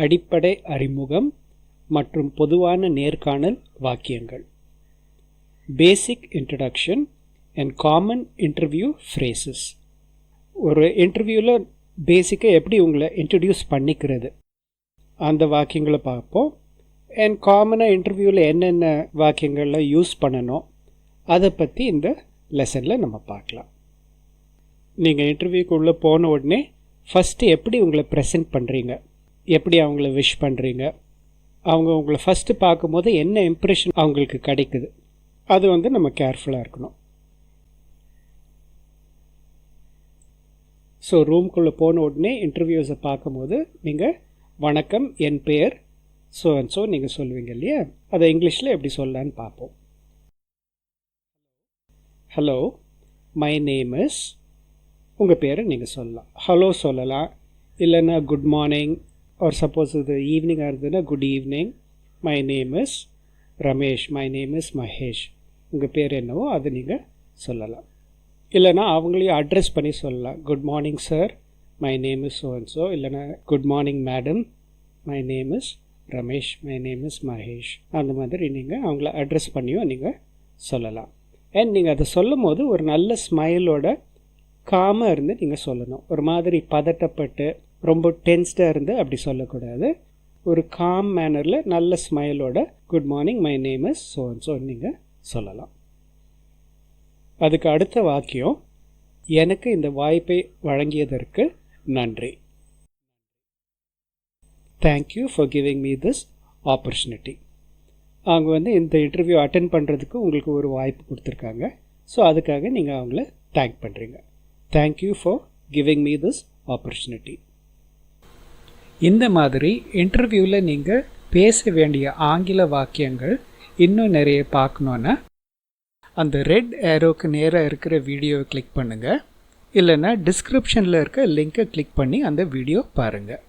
அடிப்படை அறிமுகம் மற்றும் பொதுவான நேர்காணல் வாக்கியங்கள். பேசிக் introduction and common interview phrases. ஒரு இன்டர்வியூவில் பேசிக்காக எப்படி உங்களை இன்ட்ரடியூஸ் பண்ணிக்கிறது அந்த வாக்கியங்களை பார்ப்போம். அண்ட் காமனாக இன்டர்வியூவில் என்னென்ன வாக்கியங்கள்லாம் யூஸ் பண்ணணும் அதை பற்றி இந்த லெசனில் நம்ம பார்க்கலாம். நீங்கள் இன்டர்வியூக்குள்ளே போன உடனே ஃபஸ்ட்டு எப்படி உங்களை ப்ரெசென்ட் பண்ணுறீங்க, எப்படி அவங்கள விஷ் பண்ணுறீங்க, அவங்க உங்களை ஃபஸ்ட்டு பார்க்கும்போது என்ன இம்ப்ரெஷன் அவங்களுக்கு கிடைக்குது, அது நம்ம கேர்ஃபுல்லாக இருக்கணும். ஸோ ரூம்குள்ளே போன உடனே இன்டர்வியூஸை பார்க்கும்போது நீங்கள் வணக்கம், என் பெயர் ஸோ அண்ட் ஸோ நீங்கள் சொல்லுவீங்க இல்லையா, அதை இங்கிலீஷில் எப்படி சொல்லலான்னு பார்ப்போம். ஹலோ, மை நேம் இஸ், உங்கள் பேரை நீங்கள் சொல்லலாம். ஹலோ சொல்லலாம், இல்லைன்னா குட் மார்னிங், ஒரு சப்போஸ் இது ஈவினிங்காக இருந்ததுன்னா good evening. My name is Ramesh, my name is Mahesh, உங்கள் பேர் என்னவோ அது நீங்கள் சொல்லலாம். இல்லைனா அவங்களையும் அட்ரஸ் பண்ணி சொல்லலாம். Good morning sir, my name is so and so. இல்லைனா good morning madam, my name is Ramesh, my name is Mahesh. அந்த மாதிரி நீங்கள் அவங்கள அட்ரஸ் பண்ணியும் நீங்கள் சொல்லலாம். அண்ட் நீங்கள் அதை சொல்லும் போது ஒரு நல்ல ஸ்மைலோட காமாக இருந்து நீங்கள் சொல்லணும். ஒரு மாதிரி பதட்டப்பட்டு ரொம்ப டென்ஸ்டாக இருந்து அப்படி சொல்லக்கூடாது. ஒரு காம் மேனரில் நல்ல ஸ்மைலோட good morning, my name is so and so நீங்கள் சொல்லலாம். அதுக்கு அடுத்த வாக்கியம், எனக்கு இந்த வாய்ப்பை வழங்கியதற்கு நன்றி. Thank you for giving me this opportunity. அவங்க இந்த இன்டர்வியூ அட்டென்ட் பண்ணுறதுக்கு உங்களுக்கு ஒரு வாய்ப்பு கொடுத்துருக்காங்க. ஸோ அதுக்காக நீங்கள் அவங்கள தேங்க் பண்ணுறீங்க. Thank you for giving me this opportunity. இந்த மாதிரி இன்டர்வியூவில் நீங்கள் பேச வேண்டிய ஆங்கில வாக்கியங்கள் இன்னும் நிறைய பார்க்கணுன்னா அந்த ரெட் ஏரோக்கு நேராக இருக்கிற வீடியோவை கிளிக் பண்ணுங்கள். இல்லைன்னா டிஸ்கிரிப்ஷனில் இருக்க லிங்கை கிளிக் பண்ணி அந்த வீடியோ பாருங்கள்.